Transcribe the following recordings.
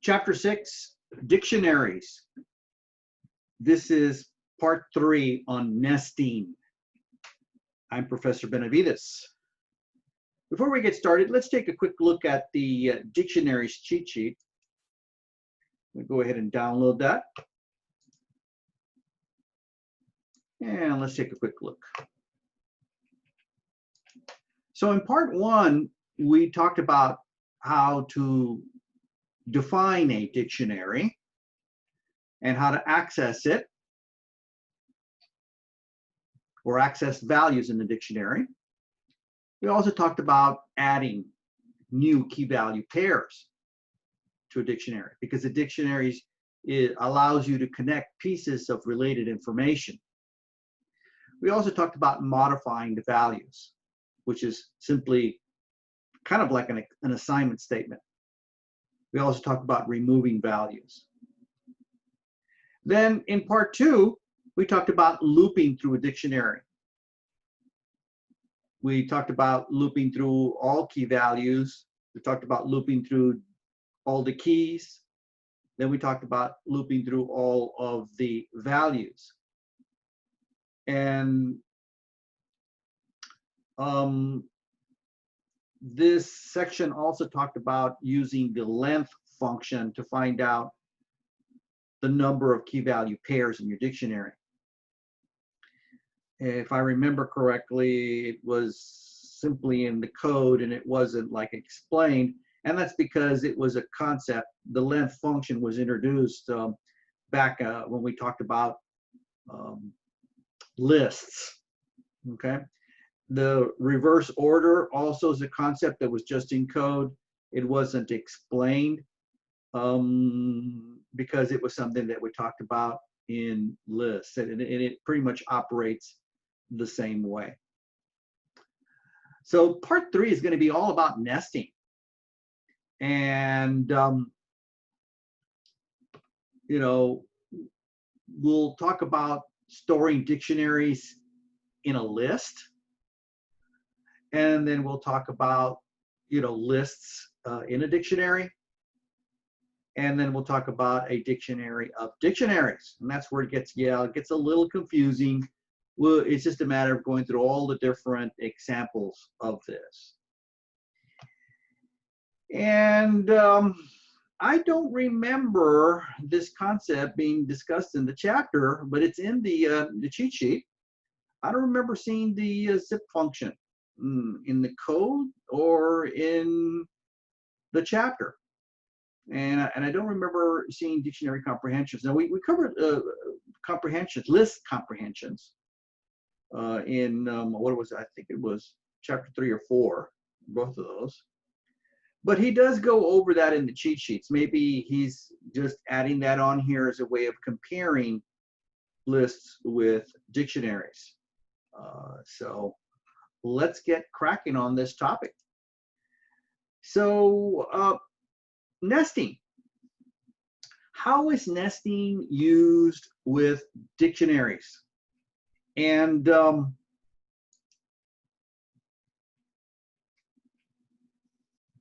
Chapter 6, Dictionaries. This is part 3 on nesting. I'm Professor Benavides. Before we get started, let's take a quick look at the Dictionaries cheat sheet. We'll go ahead and download that. And let's take a quick look. So in part 1, we talked about how to define a dictionary and how to access it or access values in the dictionary. We also talked about adding new key value pairs to a dictionary because the dictionary allows you to connect pieces of related information. We also talked about modifying the values, which is simply kind of like an assignment statement. We also talked about removing values. Then in part 2, we talked about looping through a dictionary. We talked about looping through all key values. We talked about looping through all the keys. Then we talked about looping through all of the values. And this section also talked about using the length function to find out the number of key value pairs in your dictionary. If I remember correctly, it was simply in the code and it wasn't like explained. And that's because it was a concept. The length function was introduced back when we talked about lists, okay? The reverse order also is a concept that was just in code. It wasn't explained because it was something that we talked about in lists, and it pretty much operates the same way. So part 3 is going to be all about nesting. And, we'll talk about storing dictionaries in a list. And then we'll talk about, lists in a dictionary. And then we'll talk about a dictionary of dictionaries. And that's where it gets a little confusing. Well, it's just a matter of going through all the different examples of this. And I don't remember this concept being discussed in the chapter, but it's in the cheat sheet. I don't remember seeing the zip function in the code or in the chapter. And I don't remember seeing dictionary comprehensions. Now we covered comprehensions, list comprehensions in what was it? I think it was chapter 3 or 4, both of those. But he does go over that in the cheat sheets. Maybe he's just adding that on here as a way of comparing lists with dictionaries. So let's get cracking on this topic. So nesting. How is nesting used with dictionaries? And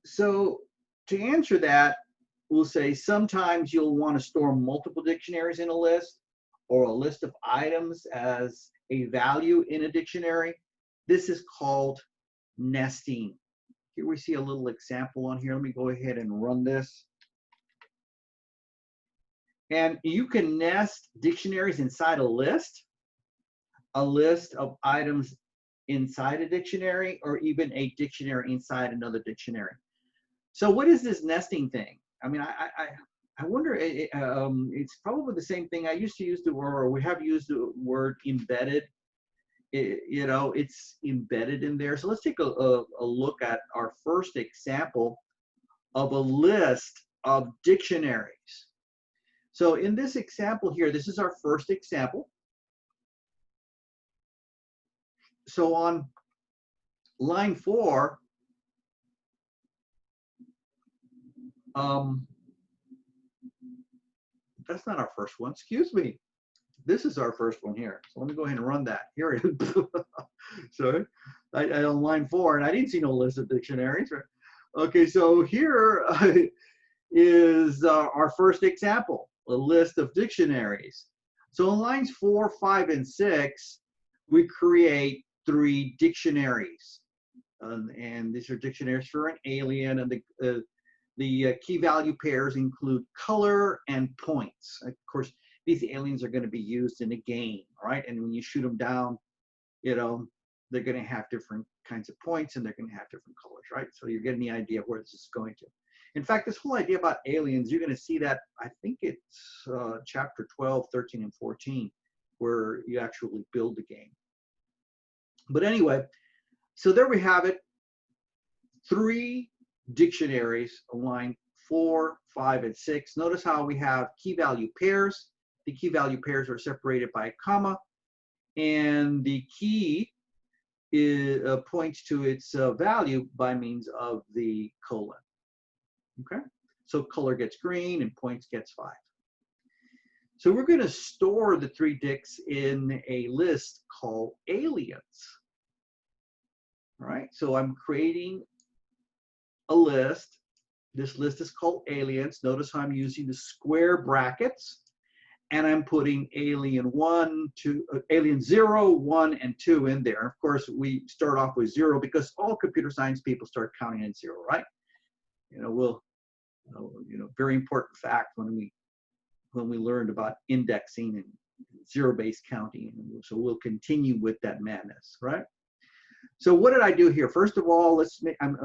so to answer that, we'll say sometimes you'll want to store multiple dictionaries in a list or a list of items as a value in a dictionary. This is called nesting. Here we see a little example on here. Let me go ahead and run this. And you can nest dictionaries inside a list of items inside a dictionary, or even a dictionary inside another dictionary. So what is this nesting thing? I mean, I wonder, it's probably the same thing I used to use the word, or we have used the word embedded. It's embedded in there. So let's take a look at our first example of a list of dictionaries. So in this example here, this is our first example. So on line 4, that's not our first one, excuse me. This is our first one here. So let me go ahead and run that. Here it is. Sorry, I on line 4, and I didn't see no list of dictionaries. Right? Okay, so here is our first example, a list of dictionaries. So in lines 4, 5, and 6, we create 3 dictionaries. And these are dictionaries for an alien, and the key value pairs include color and points. Of course, these aliens are going to be used in a game, right? And when you shoot them down, you know, they're going to have different kinds of points and they're going to have different colors, right? So you're getting the idea of where this is going to. In fact, this whole idea about aliens, you're going to see that, I think it's chapter 12, 13, and 14, where you actually build the game. But anyway, so there we have it. 3 dictionaries on line 4, 5, and 6. Notice how we have key value pairs. The key value pairs are separated by a comma, and the key points to its value by means of the colon. Okay, so color gets green and points gets 5. So we're going to store the 3 dicts in a list called aliens. All right, so I'm creating a list. This list is called aliens. Notice how I'm using the square brackets, and I'm putting alien 0, 1, and 2 in there. Of course, we start off with 0 because all computer science people start counting at 0, right? You know, very important fact when we learned about indexing and zero-based counting. So we'll continue with that madness, right? So what did I do here? First of all, I'm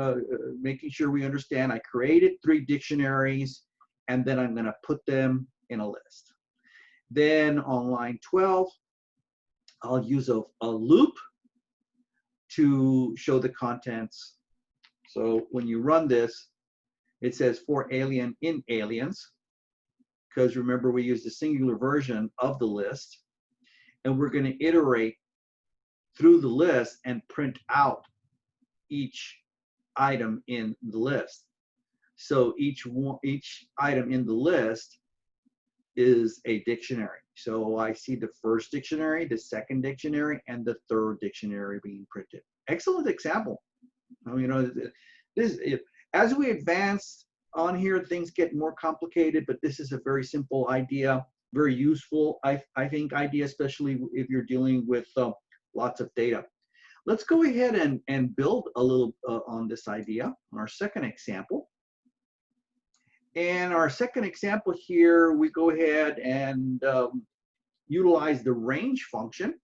making sure we understand I created 3 dictionaries, and then I'm going to put them in a list. Then on line 12, I'll use a loop to show the contents. So when you run this, it says for alien in aliens, because remember we used a singular version of the list, and we're going to iterate through the list and print out each item in the list. So each item in the list is a dictionary. So I see the first dictionary, the second dictionary, and the third dictionary being printed. Excellent example. You know, as we advance on here, things get more complicated, but this is a very simple idea, very useful, I think, idea, especially if you're dealing with lots of data. Let's go ahead and build a little on this idea on our second example. And our second example here, we go ahead and utilize the range function.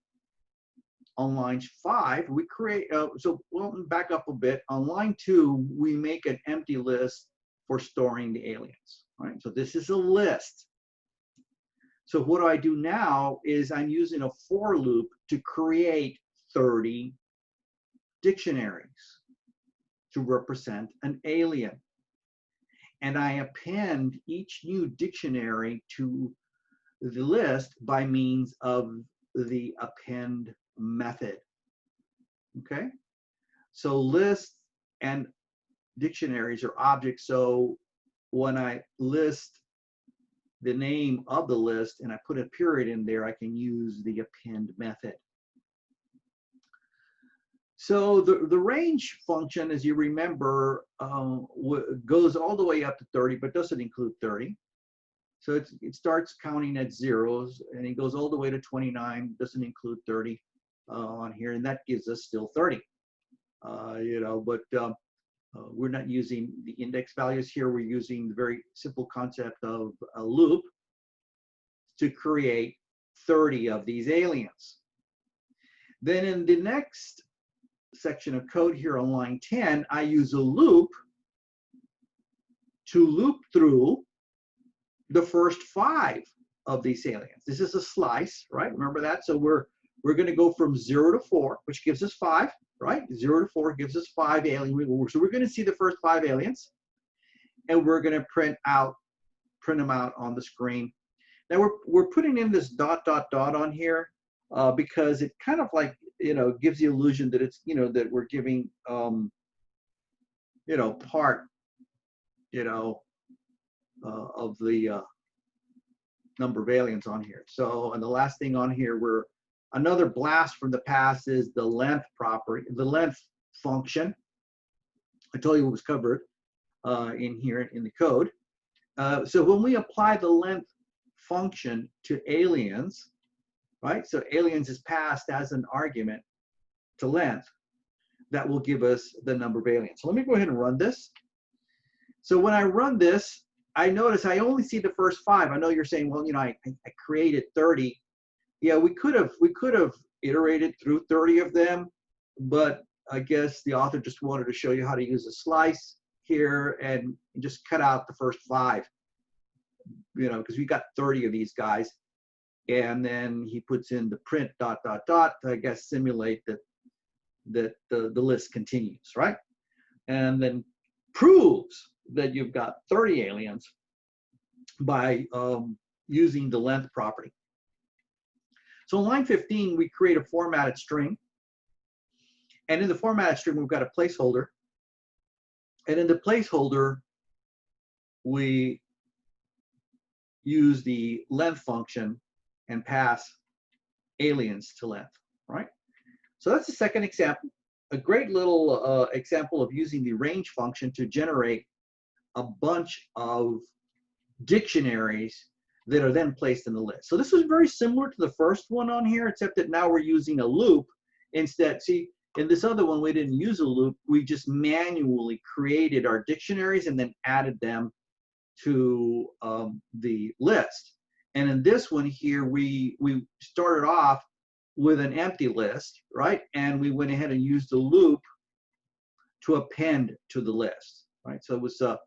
On line 5, we create, we'll back up a bit. On line 2, we make an empty list for storing the aliens, right? So this is a list. So what I do now is I'm using a for loop to create 30 dictionaries to represent an alien. And I append each new dictionary to the list by means of the append method. Okay? So lists and dictionaries are objects. So when I list the name of the list and I put a period in there, I can use the append method. So the range function, as you remember, goes all the way up to 30, but doesn't include 30. So it starts counting at zeros, and it goes all the way to 29, doesn't include 30 on here, and that gives us still 30. You know, but we're not using the index values here. We're using the very simple concept of a loop to create 30 of these aliens. Then in the next section of code here on line 10, I use a loop to loop through the first 5 of these aliens. This is a slice, right? Remember that? So we're going to go from 0 to 4, which gives us 5, right? 0 to 4 gives us 5 aliens. So we're going to see the first 5 aliens, and we're going to print them out on the screen. Now we're putting in this ... on here because it kind of like, you know, gives the illusion that it's, you know, that we're giving, you know, part, you know, of the number of aliens on here. So, and the last thing on here, another blast from the past is the length property, the length function. I told you it was covered in here in the code. So when we apply the length function to aliens, right? So aliens is passed as an argument to length. That will give us the number of aliens. So let me go ahead and run this. So when I run this, I notice I only see the first 5. I know you're saying, well, you know, I created 30. Yeah, we could have iterated through 30 of them, but I guess the author just wanted to show you how to use a slice here and just cut out the first 5. You know, because we got 30 of these guys, and then he puts in the print ... to, I guess, simulate that the list continues, right? And then proves that you've got 30 aliens by using the length property. So in line 15, we create a formatted string. And in the formatted string, we've got a placeholder. And in the placeholder, we use the length function and pass aliens to length, right? So that's the second example. A great little example of using the range function to generate a bunch of dictionaries that are then placed in the list. So this is very similar to the first one on here, except that now we're using a loop instead. See, in this other one, we didn't use a loop. We just manually created our dictionaries and then added them to the list. And in this one here, we started off with an empty list, right? And we went ahead and used the loop to append to the list, right? So it was a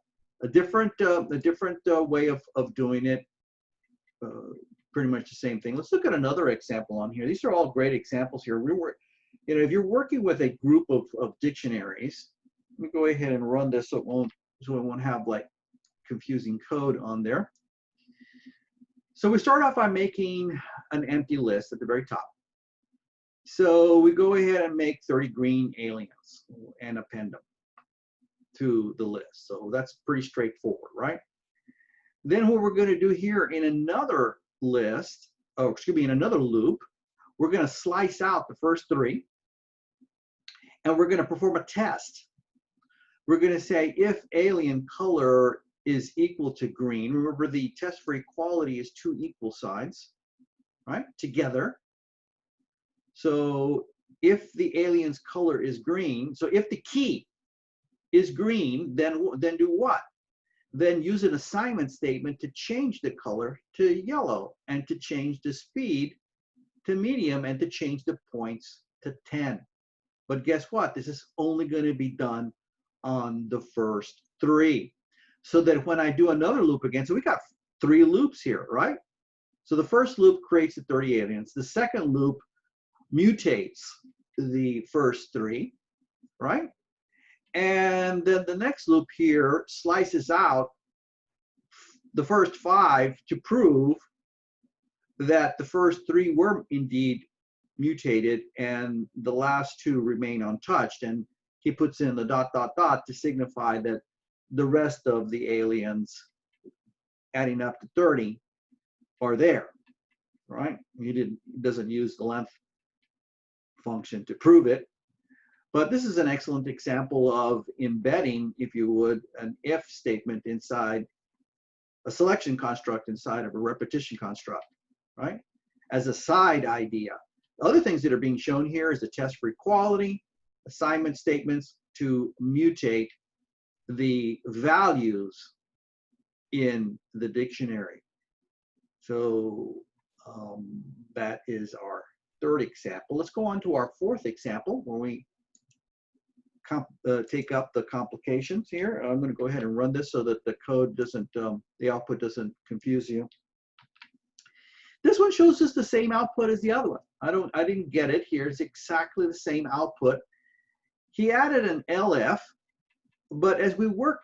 different way of doing it. Pretty much the same thing. Let's look at another example on here. These are all great examples here. You know, if you're working with a group of dictionaries, let me go ahead and run this so it won't have like confusing code on there. So we start off by making an empty list at the very top. So we go ahead and make 30 green aliens and append them to the list. So that's pretty straightforward, right? Then what we're going to do here in another list, oh, excuse me, in another loop, we're going to slice out the first 3, and we're going to perform a test. We're going to say if alien color is equal to green. Remember, the test for equality is 2 equal signs, right, together. So if the alien's color is green, so if the key is green, then do what? Then use an assignment statement to change the color to yellow, and to change the speed to medium, and to change the points to 10. But guess what? This is only going to be done on the first 3. So that when I do another loop again, so we got 3 loops here, right? So the first loop creates the 30 aliens. The second loop mutates the first 3, right? And then the next loop here slices out the first 5 to prove that the first 3 were indeed mutated and the last 2 remain untouched. And he puts in the ... to signify that the rest of the aliens, adding up to 30, are there, right? He doesn't use the length function to prove it. But this is an excellent example of embedding, if you would, an if statement inside a selection construct inside of a repetition construct, right? As a side idea. Other things that are being shown here is the test for equality, assignment statements to mutate the values in the dictionary. So that is our third example. Let's go on to our fourth example where we take up the complications here. I'm going to go ahead and run this so that the code doesn't, the output doesn't confuse you. This one shows us the same output as the other one. I didn't get it here. It's exactly the same output. He added an LF, but as we work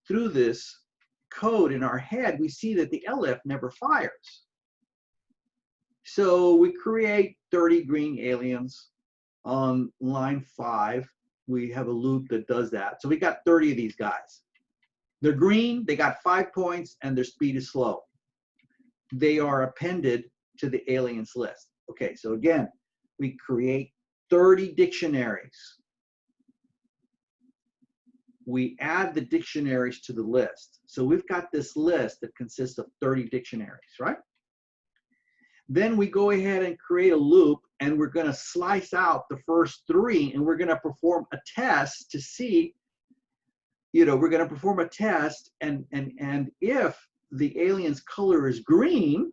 through this code in our head, we see that the LF never fires. So we create 30 green aliens on line 5. We have a loop that does that. So we got 30 of these guys. They're green, they got 5 points, and their speed is slow. They are appended to the aliens list. Okay, so again, we create 30 dictionaries. we add the dictionaries to the list. So we've got this list that consists of 30 dictionaries, right? Then we go ahead and create a loop, and we're going to slice out the first 3, and we're going to perform a test to see, we're going to perform a test, and if the alien's color is green,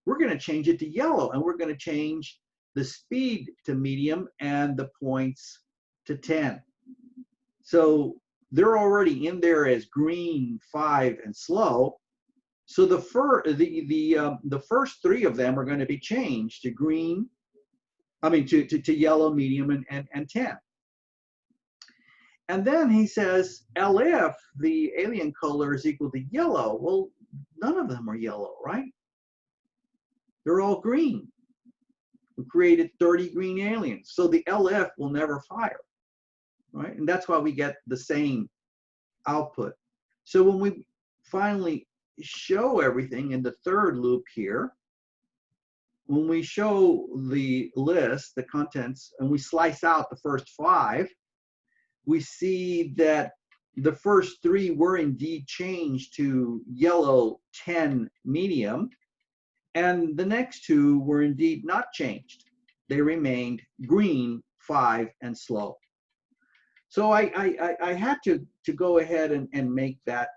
we're going to change it to yellow, and we're going to change the speed to medium and the points to 10. So they're already in there as green, 5, and slow. So the first 3 of them are going to be changed to green, to yellow, medium, and 10. And then he says, if the alien color is equal to yellow, well, none of them are yellow, right? They're all green. We created 30 green aliens. So the LF will never fire, right? And that's why we get the same output. So when we finally show everything in the third loop here, when we show the list, the contents, and we slice out the first 5, we see that the first 3 were indeed changed to yellow, 10, medium, and the next 2 were indeed not changed. They remained green, 5, and slow. So I had to go ahead and make that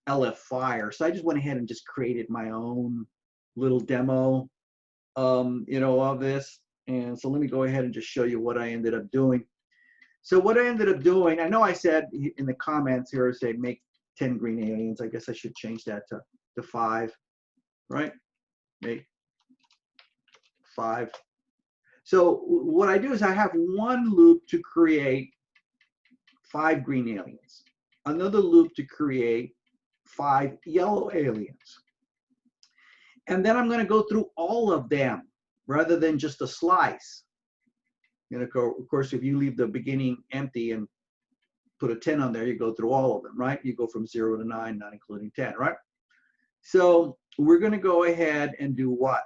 LF fire. So I just went ahead and just created my own little demo, of this. And so let me go ahead and just show you what I ended up doing. So what I ended up doing, I know I said in the comments here, say make 10 green aliens. I guess I should change that to 5, right? Make 5. So what I do is I have one loop to create 5 green aliens, another loop to create 5 yellow aliens. And then I'm going to go through all of them rather than just a slice. Of course, if you leave the beginning empty and put a 10 on there, you go through all of them, right? You go from 0 to 9, not including 10, right? So we're going to go ahead and do what?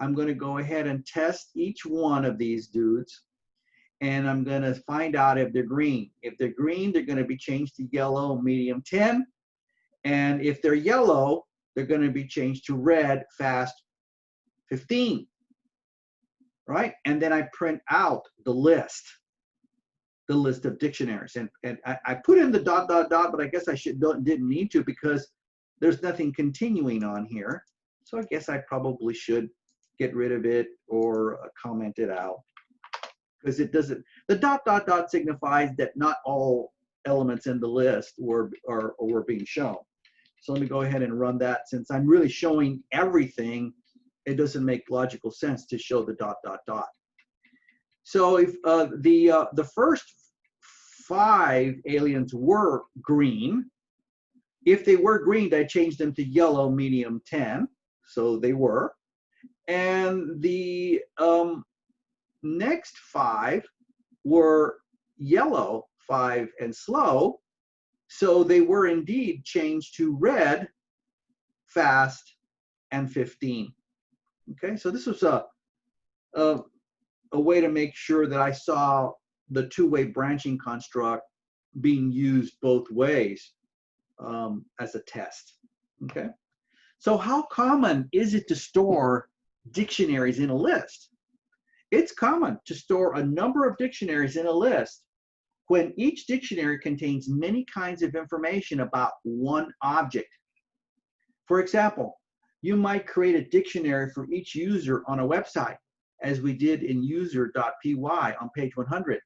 I'm going to go ahead and test each one of these dudes, and I'm going to find out if they're green. If they're green, they're going to be changed to yellow, medium, 10. And if they're yellow, they're going to be changed to red, fast, 15. Right? And then I print out the list of dictionaries. And I put in the ... but I guess I didn't need to, because there's nothing continuing on here. So I guess I probably should get rid of it or comment it out, because it doesn't, the ... signifies that not all elements in the list were being shown. So let me go ahead and run that. Since I'm really showing everything, it doesn't make logical sense to show the ... So if the first 5 aliens were green, if they were green, I changed them to yellow, medium, 10. So they were. And the next 5 were yellow, 5, and slow. So they were indeed changed to red, fast, and 15. Okay, so this was a way to make sure that I saw the two-way branching construct being used both ways as a test. Okay, so how common is it to store dictionaries in a list? It's common to store a number of dictionaries in a list when each dictionary contains many kinds of information about one object. For example, you might create a dictionary for each user on a website, as we did in user.py on page 100,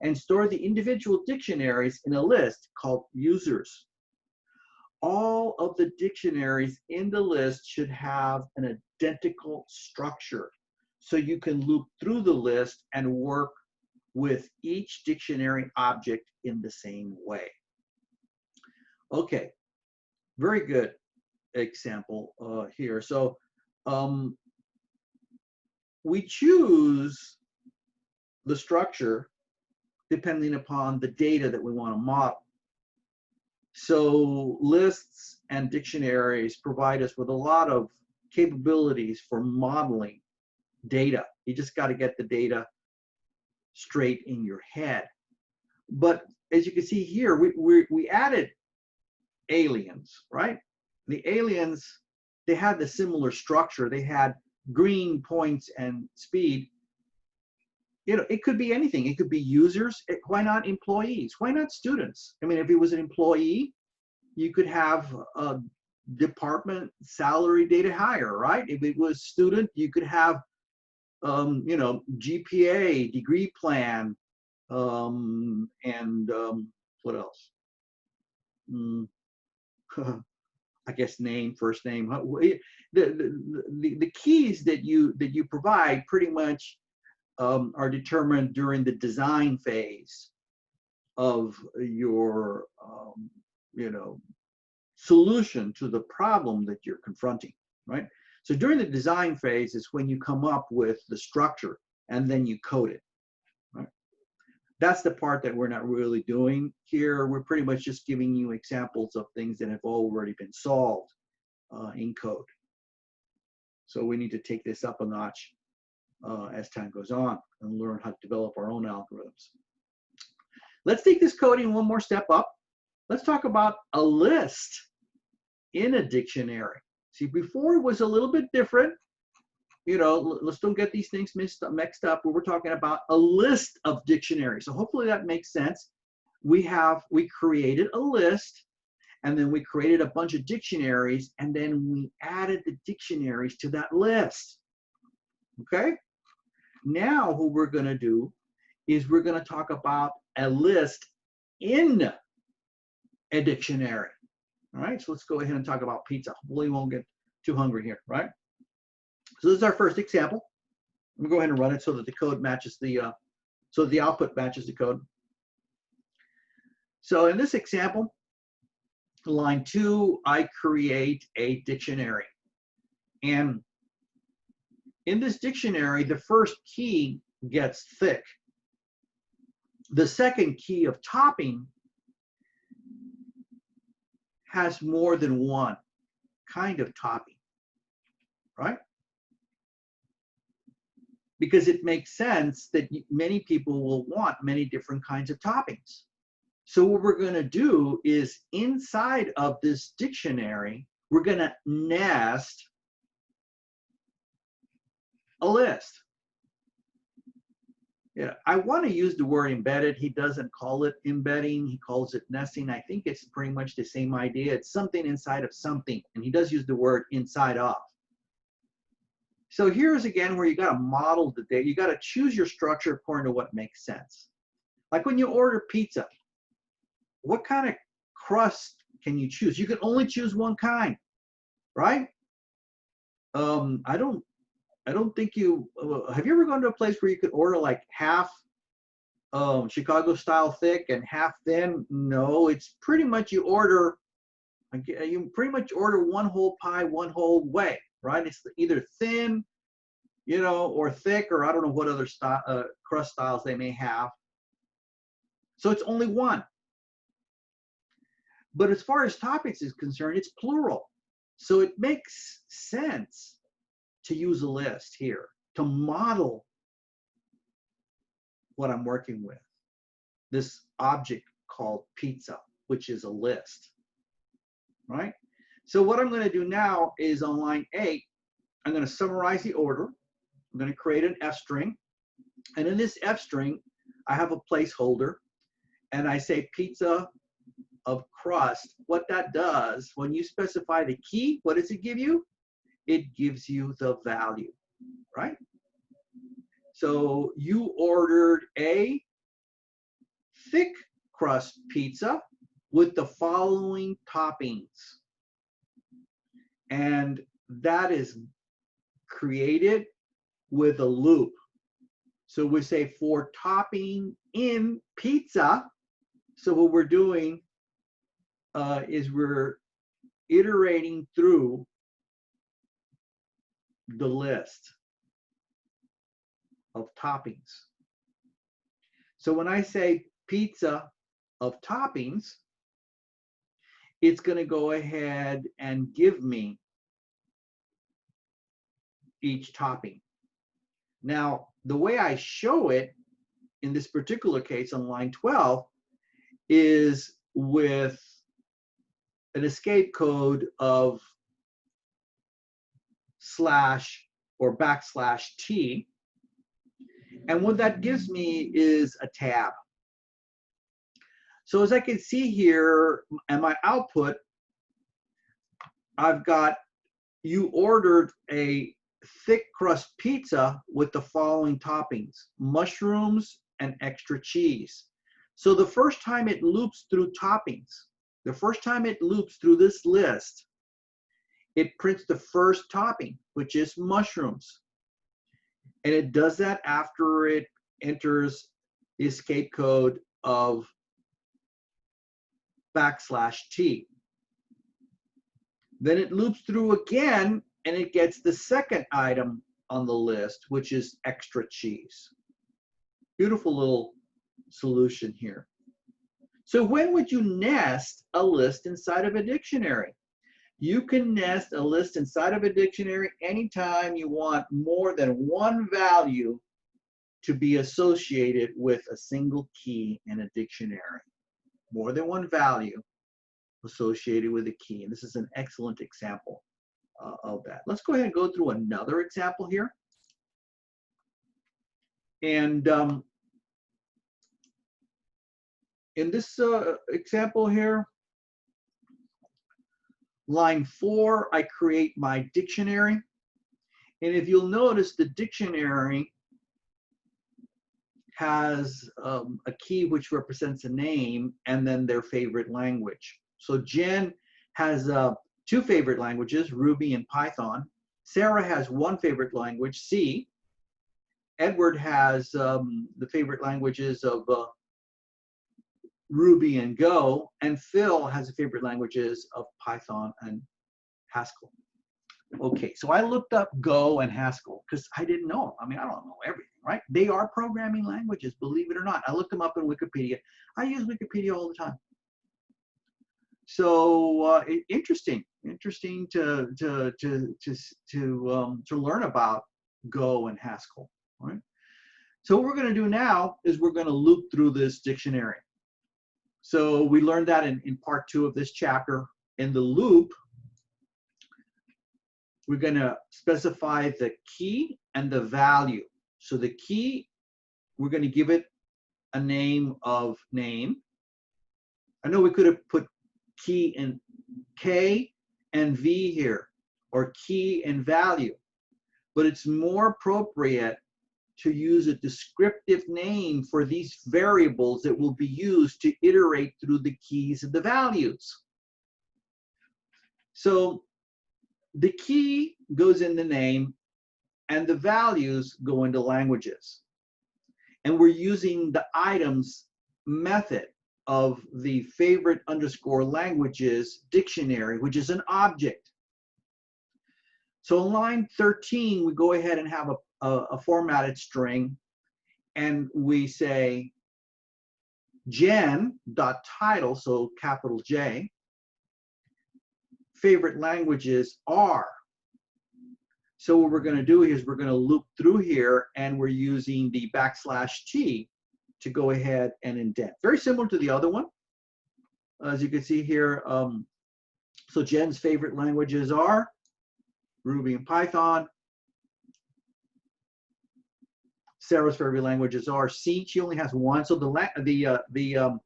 and store the individual dictionaries in a list called users. All of the dictionaries in the list should have an identical structure, so you can loop through the list and work with each dictionary object in the same way. Okay, very good example here. So we choose the structure depending upon the data that we want to model. So lists and dictionaries provide us with a lot of capabilities for modeling data. You just got to get the data straight in your head. But as you can see here, we added aliens, right? The aliens, they had the similar structure. They had green points and speed. You know, it could be anything. It could be users. Why not employees? Why not students? I mean, if it was an employee, you could have a department salary data hire, right? If it was student, you could have, you know, GPA, degree plan, and what else? Mm, I guess name, first name. The keys that you provide pretty much are determined during the design phase of your you know, solution to the problem that you're confronting, right? So during the design phase is when you come up with the structure and then you code it, right? That's the part that we're not really doing here. We're pretty much just giving you examples of things that have already been solved in code. So we need to take this up a notch as time goes on and learn how to develop our own algorithms. Let's take this coding one more step up. Let's talk about a list in a dictionary. See, before it was a little bit different. You know, let's don't get these things mixed up. We're talking about a list of dictionaries. So hopefully that makes sense. We created a list, and then we created a bunch of dictionaries, and then we added the dictionaries to that list. Okay? Now what we're going to do is we're going to talk about a list in a dictionary. All right, so let's go ahead and talk about pizza. Hopefully we won't get too hungry here, right? So this is our first example. I'm going to go ahead and run it so that the code matches so the output matches the code. So in this example, line 2, I create a dictionary. And in this dictionary, the first key gets thick. The second key of topping has more than one kind of topping, right? Because it makes sense that many people will want many different kinds of toppings. So what we're going to do is inside of this dictionary, we're going to nest a list. Yeah, I want to use the word embedded. He doesn't call it embedding. He calls it nesting. I think it's pretty much the same idea. It's something inside of something. And he does use the word inside of. So here's again where you got to model the data. You got to choose your structure according to what makes sense. Like when you order pizza, what kind of crust can you choose? You can only choose one kind, right? I don't think you have you ever gone to a place where you could order like half Chicago style thick and half thin? No, it's pretty much you pretty much order one whole pie, one whole way, right? It's either thin, you know, or thick, or I don't know what other crust styles they may have. So it's only one. But as far as topics is concerned, it's plural. So it makes sense to use a list here to model what I'm working with. This object called pizza, which is a list, right? So what I'm going to do now is on line 8, I'm going to summarize the order. I'm going to create an F string. And in this F string, I have a placeholder. And I say pizza of crust. What that does, when you specify the key, what does it give you? It gives you the value, right? So you ordered a thick crust pizza with the following toppings. And that is created with a loop. So we say for topping in pizza. So what we're doing is we're iterating through the list of toppings. So when I say pizza of toppings, it's going to go ahead and give me each topping. Now, the way I show it in this particular case on line 12, is with an escape code of slash or \t. And what that gives me is a tab. So as I can see here, and my output, I've got, you ordered a thick crust pizza with the following toppings: mushrooms and extra cheese. So the first time it loops through toppings, the first time it loops through this list, it prints the first topping, which is mushrooms. And it does that after it enters the escape code of \t. Then it loops through again and it gets the second item on the list, which is extra cheese. Beautiful little solution here. So when would you nest a list inside of a dictionary? You can nest a list inside of a dictionary anytime you want more than one value to be associated with a single key in a dictionary. More than one value associated with a key. And this is an excellent example of that. Let's go ahead and go through another example here. And in this example here, line 4, I create my dictionary. And if you'll notice, the dictionary has a key which represents a name and then their favorite language. So Jen has 2 favorite languages, Ruby and Python. Sarah has 1 favorite language, C. Edward has the favorite languages of Ruby and Go, and Phil has the favorite languages of Python and Haskell. Okay, so I looked up Go and Haskell because I didn't know. I mean, I don't know everything, right? They are programming languages, believe it or not. I looked them up in Wikipedia. I use Wikipedia all the time. So interesting to learn about Go and Haskell, right? So what we're going to do now is we're going to loop through this dictionary. So we learned that in part 2 of this chapter. In the loop, we're going to specify the key and the value. So the key, we're going to give it a name of name. I know we could have put key and K and V here, or key and value, but it's more appropriate to use a descriptive name for these variables that will be used to iterate through the keys and the values. So the key goes in the name and the values go into languages. And we're using the items method of the favorite underscore languages dictionary, which is an object. So in line 13, we go ahead and have a formatted string, and we say Jen.title, so capital J, favorite languages are. So what we're going to do is we're going to loop through here, and we're using the \t to go ahead and indent. Very similar to the other one. As you can see here, so Jen's favorite languages are Ruby and Python. Sarah's favorite languages are C. She only has 1, so the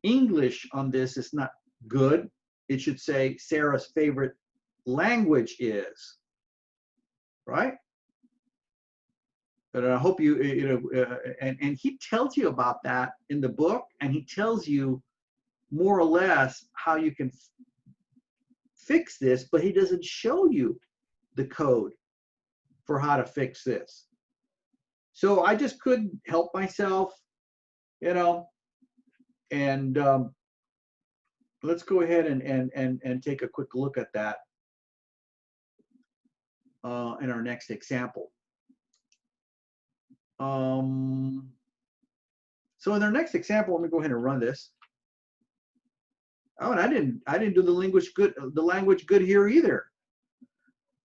English on this is not good. It should say Sarah's favorite language is, right? But I hope and he tells you about that in the book, and he tells you more or less how you can fix this, but he doesn't show you the code for how to fix this. So I just couldn't help myself, and let's go ahead and take a quick look at that in our next example. So in our next example, let me go ahead and run this. Oh, and I didn't do the language good here either.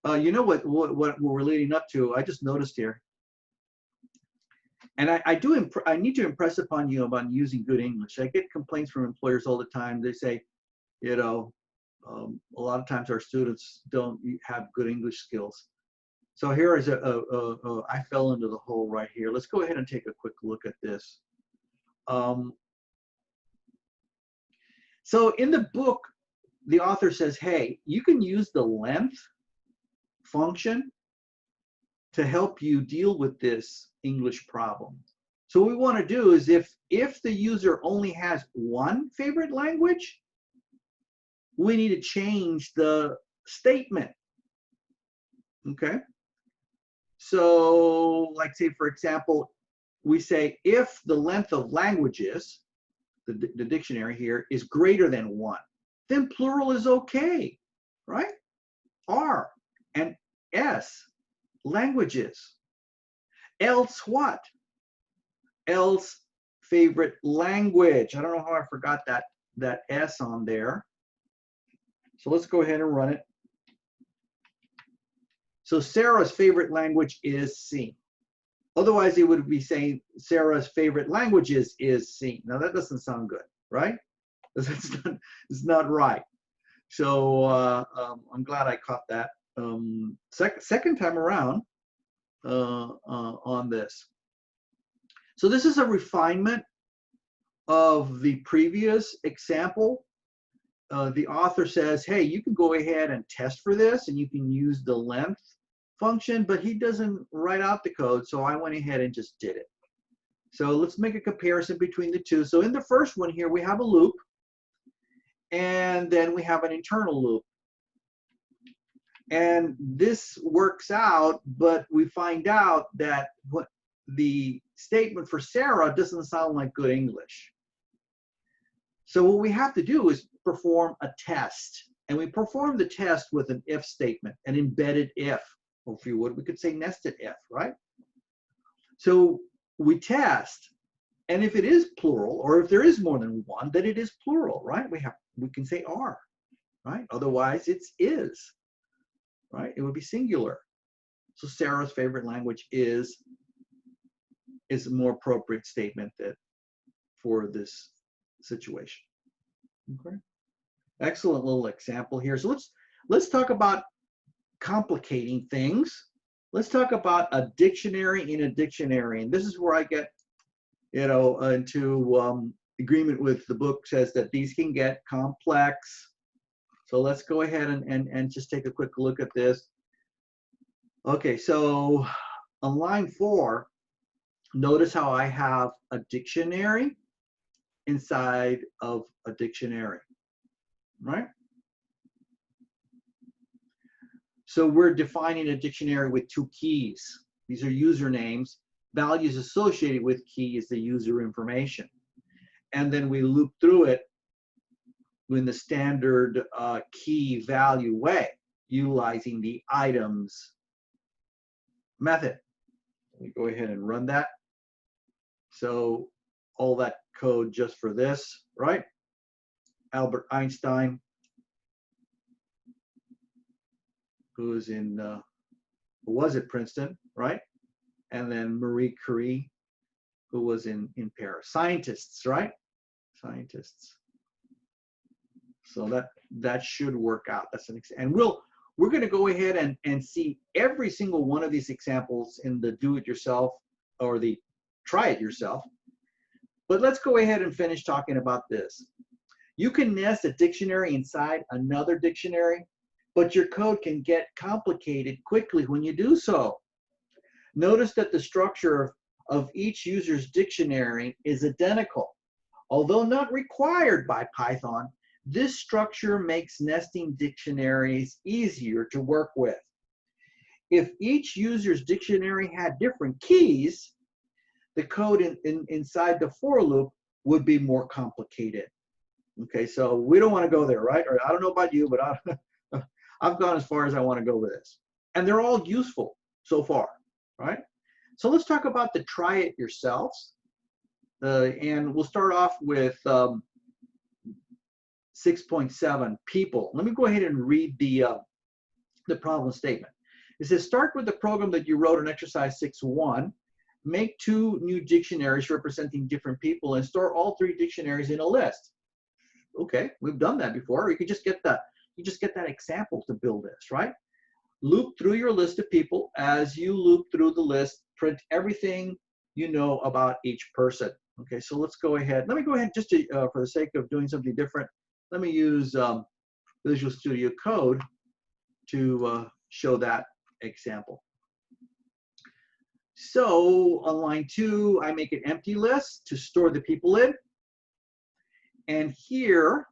You know what we're leading up to? I just noticed here. and I need to impress upon you about using good English. I get complaints from employers all the time. They say, you know, a lot of times our students don't have good English skills. So here is I fell into the hole right here. Let's go ahead and take a quick look at this. So in the book, the author says, hey, you can use the length function to help you deal with this English problem. So what we want to do is if the user only has one favorite language, we need to change the statement. Okay? So like say, for example, we say if the length of languages, the dictionary here, is greater than 1, then plural is okay, right? R and S, languages. Else what? Else favorite language. I don't know how I forgot that S on there. So let's go ahead and run it. So Sarah's favorite language is C. Otherwise, it would be saying Sarah's favorite languages is C. Now that doesn't sound good, right? It's not right. So I'm glad I caught that second time around on this. So this is a refinement of the previous example. The author says, hey, you can go ahead and test for this and you can use the length function, but he doesn't write out the code, so I went ahead and just did it. So let's make a comparison between the two. So in the first one here, we have a loop, and then we have an internal loop. And this works out, but we find out that what the statement for Sarah doesn't sound like good English. So what we have to do is perform a test. And we perform the test with an if statement, an embedded if. Or if you would, we could say nested if, right? So we test, and if it is plural, or if there is more than one, then it is plural, right? We can say are, right? Otherwise, it's is, right? It would be singular. So Sarah's favorite language is a more appropriate statement for this situation. Okay. Excellent little example here. So let's talk about complicating things. Let's talk about a dictionary in a dictionary, and this is where I get, into agreement with the book says that these can get complex. So let's go ahead and just take a quick look at this. Okay, so on line 4, notice how I have a dictionary inside of a dictionary, right? So we're defining a dictionary with 2 keys. These are usernames. Values associated with key is the user information. And then we loop through it in the standard key value way, utilizing the items method. Let me go ahead and run that. So all that code just for this, right? Albert Einstein, who was at Princeton, right? And then Marie Curie, who was in Paris. Scientists, right? Scientists. So that should work out. That's an example. And we're going to go ahead and see every single one of these examples in the do-it-yourself or the try-it-yourself. But let's go ahead and finish talking about this. You can nest a dictionary inside another dictionary, but your code can get complicated quickly when you do so. Notice that the structure of each user's dictionary is identical. Although not required by Python, this structure makes nesting dictionaries easier to work with. If each user's dictionary had different keys, the code inside the for loop would be more complicated. Okay, so we don't want to go there, right? Or I don't know about you, but I've gone as far as I want to go with this. And they're all useful so far, right? So let's talk about the try it yourselves. And we'll start off with 6.7, people. Let me go ahead and read the problem statement. It says, start with the program that you wrote in exercise 6.1. make 2 new dictionaries representing different people and store all 3 dictionaries in a list. Okay, we've done that before. You could just get that. You just get that example to build this, right? Loop through your list of people. As you loop through the list, print everything you know about each person. Okay, so let's go ahead. Let me go ahead just to, for the sake of doing something different. Let me use Visual Studio Code to show that example. So on line 2, I make an empty list to store the people in. And here,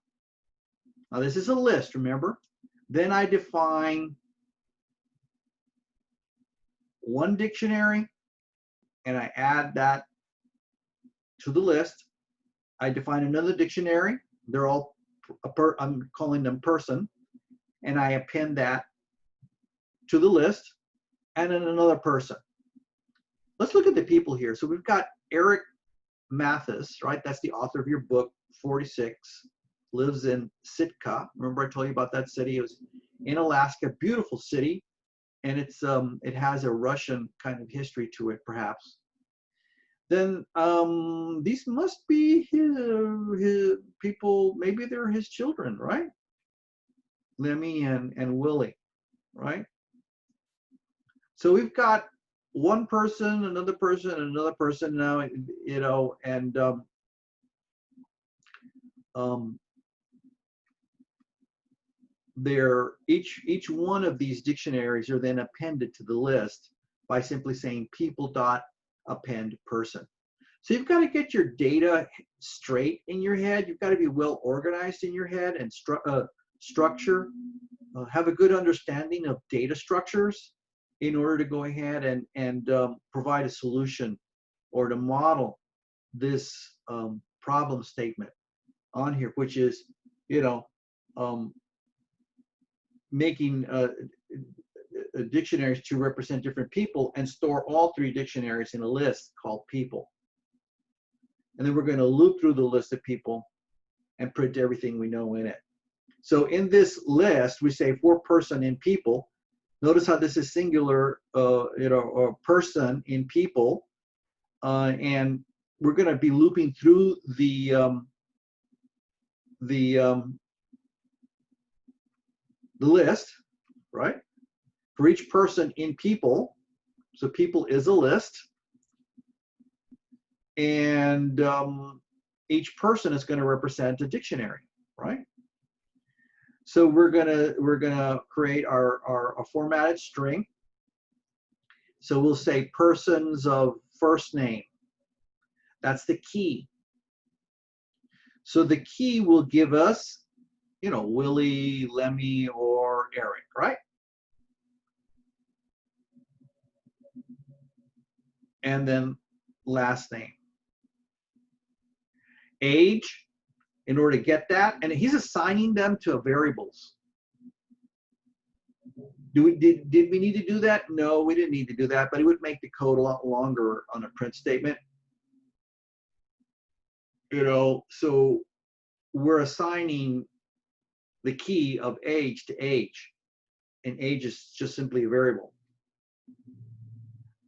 now this is a list, remember? Then I define 1 dictionary, and I add that to the list. I define another dictionary. They're all, I'm calling them person, and I append that to the list, and then another person. Let's look at the people here. So we've got Eric Mathis, right? That's the author of your book, 46, lives in Sitka. Remember I told you about that city? It was in Alaska, beautiful city, and it's it has a Russian kind of history to it, perhaps. Then these must be his people, maybe they're his children, right? Lemmy and Willie, right? So we've got 1 person, another person, and another person now, you know, and they're each one of these dictionaries are then appended to the list by simply saying people dot append person. So you've got to get your data straight in your head. You've got to be well organized in your head and structure, have a good understanding of data structures in order to go ahead and provide a solution or to model this problem statement on here, which is, you know, making dictionaries to represent different people and store all 3 dictionaries in a list called people. And then we're going to loop through the list of people and print everything we know in it. So in this list, we say for person in people. Notice how this is singular, you know, or person in people, and we're going to be looping through the list, right? For each person in people, so people is a list, and each person is going to represent a dictionary, right? So we're gonna create our formatted string. So we'll say persons of first name. That's the key. So the key will give us, you know, Willie, Lemmy, or Eric, right? And then last name. Age, in order to get that, and he's assigning them to variables. Did we need to do that? No, we didn't need to do that, but it would make the code a lot longer on a print statement. You know, so we're assigning the key of age to age, and age is just simply a variable.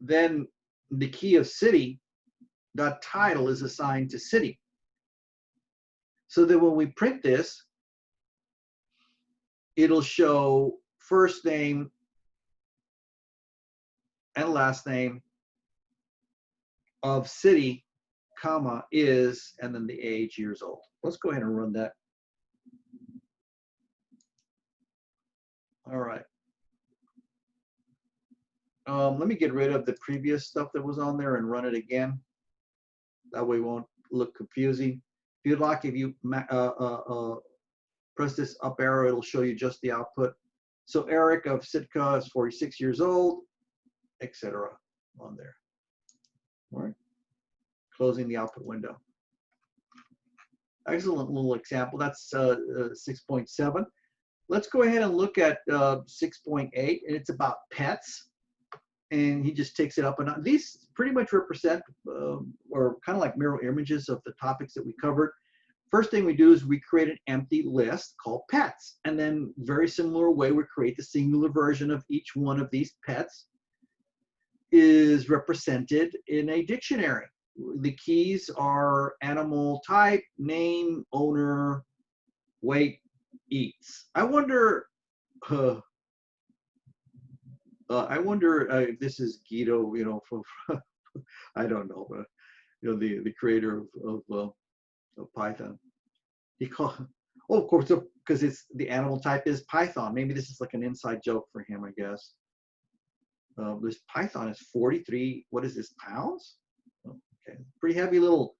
Then the key of city, dot title, is assigned to city. So that when we print this, it'll show first name and last name of city, comma, is, and then the age, years old. Let's go ahead and run that. All right. Let me get rid of the previous stuff that was on there and run it again. That way it won't look confusing. If you'd like, if you press this up arrow, it'll show you just the output. So Eric of Sitka is 46 years old, etc. on there. All right. Closing the output window. Excellent little example. That's 6.7. Let's go ahead and look at 6.8, and it's about pets. And he just takes it up, and these pretty much represent or kind of like mirror images of the topics that we covered. First thing we do is we create an empty list called pets, and then very similar way we create the singular version of each one of these pets. is represented in a dictionary. The keys are animal type, name, owner, weight, eats. I wonder if this is Guido, from I don't know, but the creator of Python. He called, oh, of course, because it's the animal type is Python. Maybe this is like an inside joke for him, I guess. This Python is 43. What is this, pounds? Okay, pretty heavy little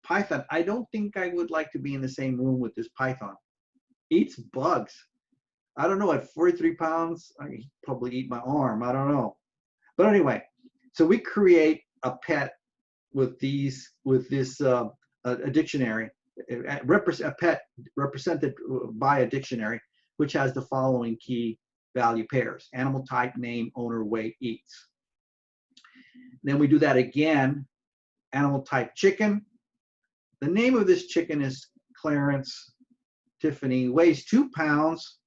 Python. I don't think I would like to be in the same room with this Python. Eats bugs. I don't know, at 43 pounds, I probably eat my arm. I don't know. But anyway, so we create a pet with this a dictionary, a pet represented by a dictionary, which has the following key value pairs: animal type, name, owner, weight, eats. Then we do that again. Animal type chicken. The name of this chicken is Clarence Tiffany, weighs 2 pounds,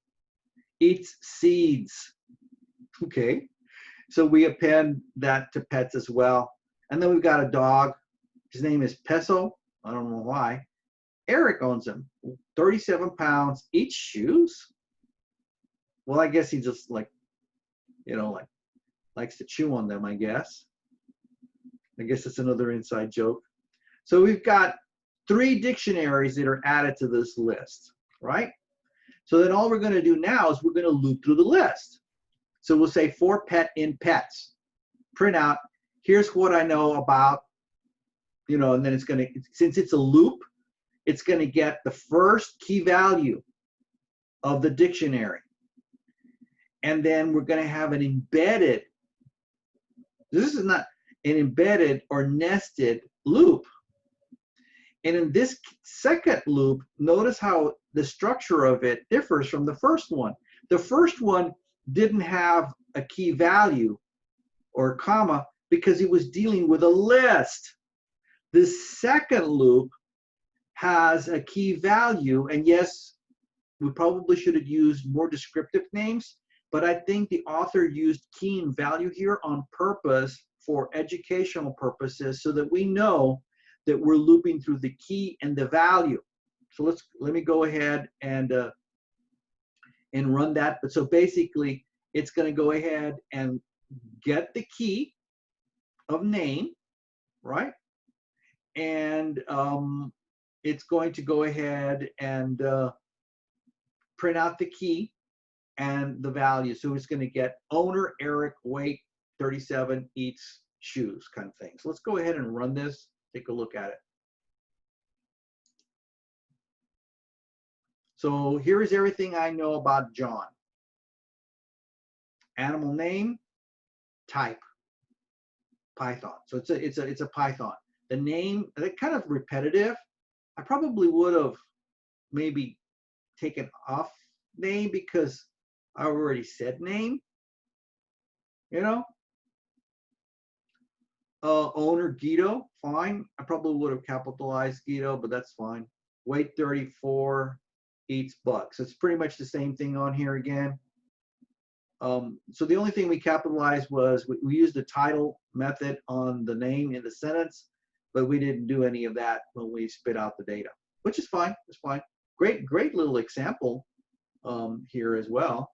eats seeds. Okay, so we append that to pets as well. And then we've got a dog. His name is Peso. I don't know why. Eric owns him. 37 pounds, eats shoes. Well, I guess he just likes to chew on them, I guess. I guess it's another inside joke. So we've got 3 dictionaries that are added to this list, right? So then all we're going to do now is we're going to loop through the list. So we'll say for pet in pets. Print out, here's what I know about, and then it's going to, since it's a loop, it's going to get the first key value of the dictionary. And then we're going to have an embedded, this is not an embedded or nested loop. And in this second loop, notice how the structure of it differs from the first one. The first one didn't have a key value or a comma because it was dealing with a list. The second loop has a key value, and yes, we probably should have used more descriptive names, but I think the author used key and value here on purpose for educational purposes so that we know that we're looping through the key and the value. So let me go ahead and run that. But so basically, it's going to go ahead and get the key of name, right? And it's going to go ahead and print out the key and the value. So it's going to get owner, Eric, weight, 37, eats shoes, kind of thing. So let's go ahead and run this, take a look at it. So here is everything I know about John. Animal name, type, Python. So it's a Python. The name, they're kind of repetitive. I probably would have maybe taken off name because I already said name, owner Guido, fine. I probably would have capitalized Guido, but that's fine. Weight 34, eats bugs. So it's pretty much the same thing on here again. So the only thing we capitalized was we used the title method on the name in the sentence, but we didn't do any of that when we spit out the data, which is fine. It's fine. Great little example here as well.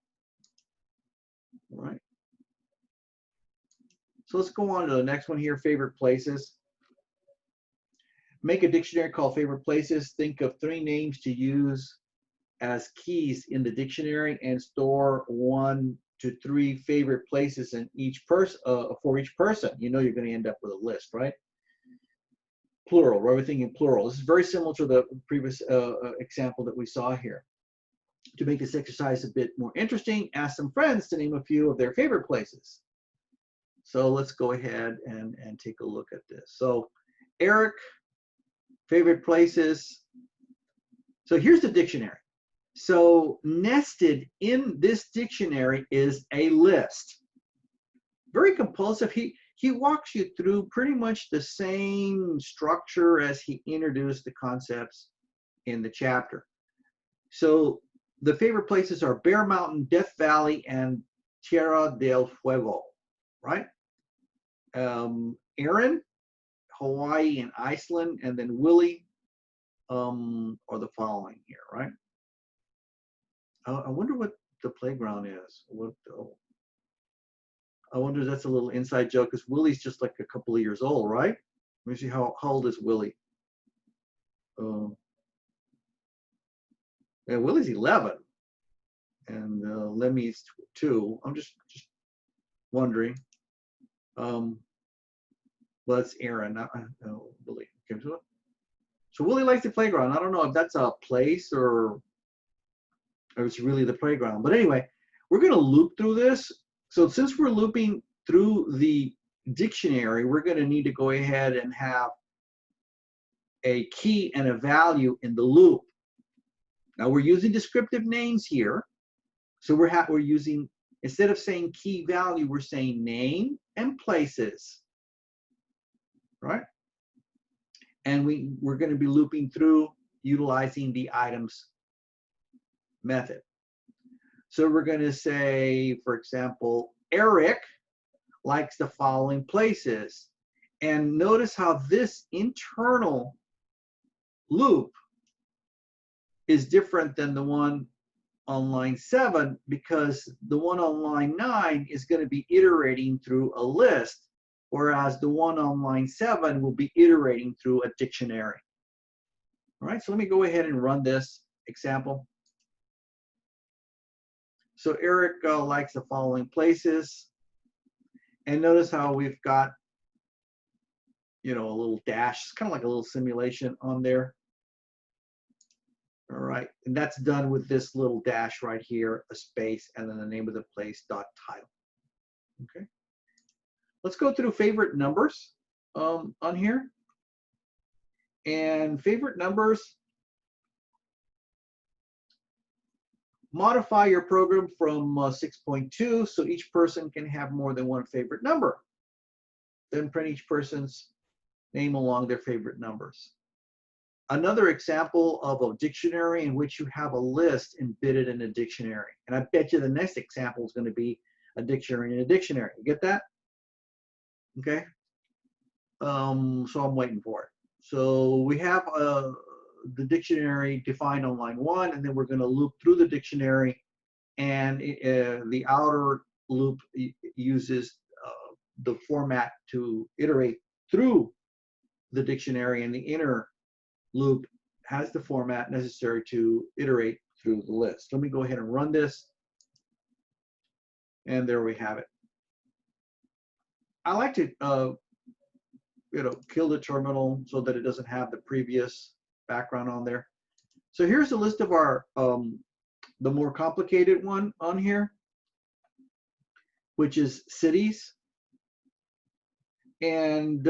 All right. So let's go on to the next one here, favorite places. Make a dictionary called favorite places. Think of 3 names to use as keys in the dictionary and store 1 to 3 favorite places in each person for each person. You're going to end up with a list, right? Plural, everything in plural. This is very similar to the previous example that we saw here. To make this exercise a bit more interesting, ask some friends to name a few of their favorite places. So let's go ahead and take a look at this. So Eric, favorite places. So here's the dictionary. So nested in this dictionary is a list. Very compulsive. He walks you through pretty much the same structure as he introduced the concepts in the chapter. So the favorite places are Bear Mountain, Death Valley, and Tierra del Fuego, right? Aaron, Hawaii, and Iceland, and then Willie are the following here, right? I wonder what the playground is. What? I wonder if that's a little inside joke because Willie's just like a couple of years old, right? Let me see how old is Willie. Yeah, Willie's 11, and Lemmy's 2. I'm just wondering. Well, it's Aaron, not Willie. Okay, so Willie likes the playground. I don't know if that's a place or it's really the playground. But anyway, we're going to loop through this. So since we're looping through the dictionary, we're going to need to go ahead and have a key and a value in the loop. Now we're using descriptive names here. So we're using, instead of saying key value, we're saying name and places, right? And we're going to be looping through utilizing the items method. So we're going to say, for example, Eric likes the following places. And notice how this internal loop is different than the one on line 7, because the one on line 9 is going to be iterating through a list, whereas the one on line 7 will be iterating through a dictionary. All right, so let me go ahead and run this example. So Eric likes the following places. And notice how we've got, you know, a little dash. It's kind of like a little simulation on there. All right, and that's done with this little dash right here, a space, and then the name of the place, dot title. Okay. Let's go through favorite numbers on here. And favorite numbers, modify your program from 6.2 so each person can have more than one favorite number. Then print each person's name along their favorite numbers. Another example of a dictionary in which you have a list embedded in a dictionary. And I bet you the next example is going to be a dictionary in a dictionary. You get that? Okay. So I'm waiting for it. So we have the dictionary defined on line 1, and then we're going to loop through the dictionary, and the outer loop uses the format to iterate through the dictionary, and the inner loop has the format necessary to iterate through the list. Let me go ahead and run this, and there we have it. I like to kill the terminal so that it doesn't have the previous background on there. So here's the list of our the more complicated one on here, which is cities. And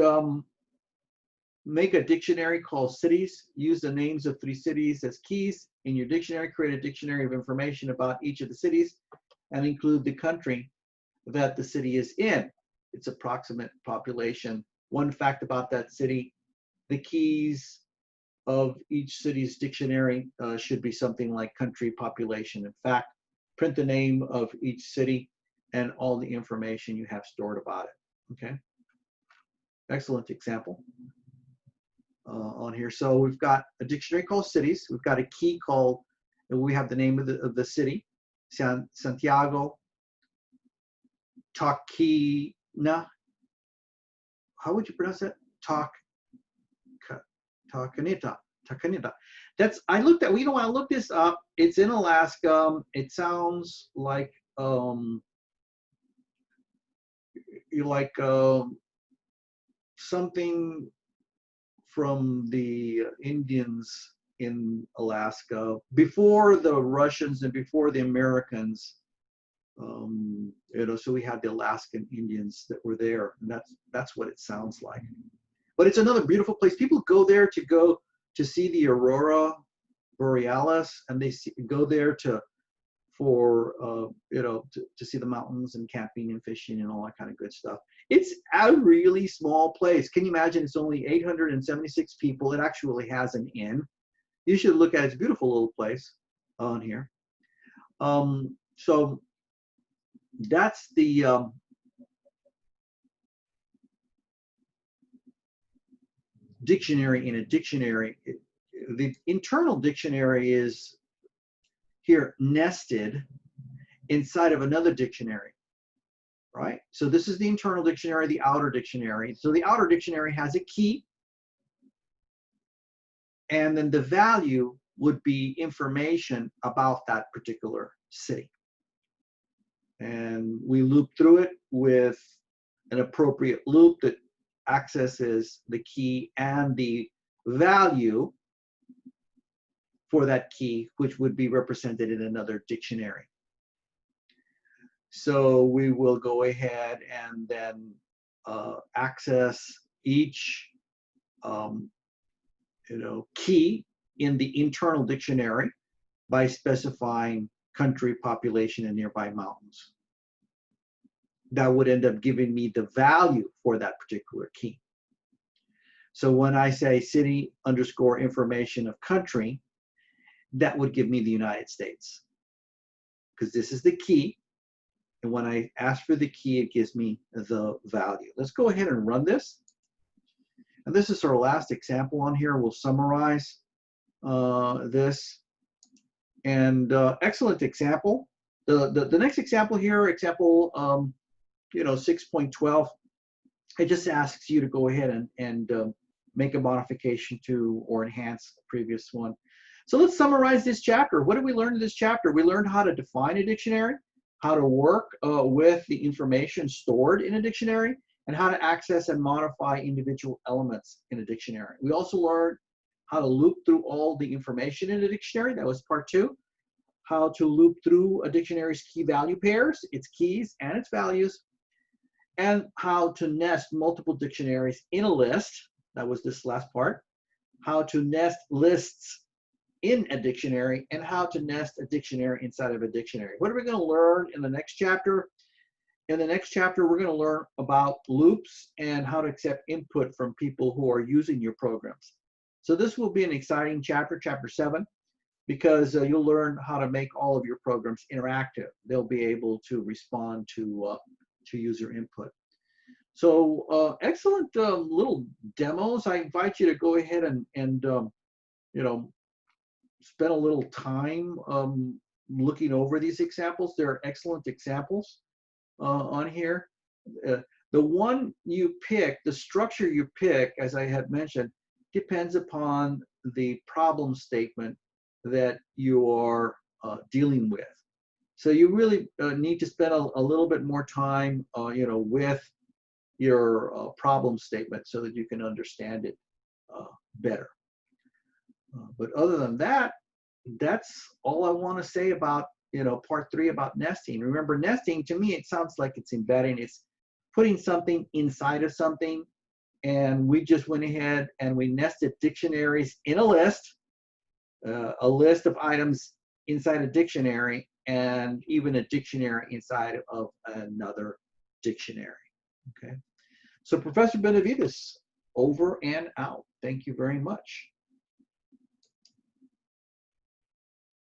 make a dictionary called cities. Use the names of 3 cities as keys in your dictionary. Create a dictionary of information about each of the cities and include the country that the city is in, its approximate population. One fact about that city, the keys of each city's dictionary should be something like country, population. In fact, print the name of each city and all the information you have stored about it. Okay, excellent example on here. So we've got a dictionary called cities. We've got a key called, and we have the name of the city, Santiago, Taquina. How would you pronounce that? Taquinita. That's, I looked at, you know, when I looked this up, it's in Alaska. It sounds like something from the Indians in Alaska before the Russians and before the Americans. So we had the Alaskan Indians that were there, and that's what it sounds like. But it's another beautiful place. People go there to see the aurora borealis, and they go there to see the mountains and camping and fishing and all that kind of good stuff. It's a really small place. Can you imagine? It's only 876 people. It actually has an inn. You should look at it. It's a beautiful little place on here. So that's the dictionary in a dictionary. The internal dictionary is here nested inside of another dictionary, right? So this is the internal dictionary, the outer dictionary. So the outer dictionary has a key, and then the value would be information about that particular city. And we loop through it with an appropriate loop that accesses the key and the value for that key, which would be represented in another dictionary. So we will go ahead and then access each key in the internal dictionary by specifying country, population, and nearby mountains. That would end up giving me the value for that particular key. So when I say city underscore information of country, that would give me the United States, because this is the key. And when I ask for the key, it gives me the value. Let's go ahead and run this. And this is our last example on here. We'll summarize this. And excellent example. The next example here, example 6.12, it just asks you to go ahead and make a modification to or enhance the previous one. So let's summarize this chapter. What did we learn in this chapter? We learned how to define a dictionary, how to work with the information stored in a dictionary, and how to access and modify individual elements in a dictionary. We also learned how to loop through all the information in a dictionary. That was part 2. How to loop through a dictionary's key value pairs, its keys and its values, and how to nest multiple dictionaries in a list. That was this last part. How to nest lists in a dictionary, and how to nest a dictionary inside of a dictionary. What are we going to learn in the next chapter? In the next chapter, we're going to learn about loops and how to accept input from people who are using your programs. So this will be an exciting chapter, chapter 7, because you'll learn how to make all of your programs interactive. They'll be able to respond to user input. So excellent little demos. I invite you to go ahead and spend a little time looking over these examples. They're excellent examples on here. The one you pick, the structure you pick, as I had mentioned, depends upon the problem statement that you are dealing with. So you really need to spend a little bit more time, with your problem statement so that you can understand it better. But other than that, that's all I want to say about, part 3 about nesting. Remember, nesting, to me, it sounds like it's embedding. It's putting something inside of something. And we just went ahead and we nested dictionaries in a list of items inside a dictionary, and even a dictionary inside of another dictionary. Okay. So Professor Benavides, over and out. Thank you very much.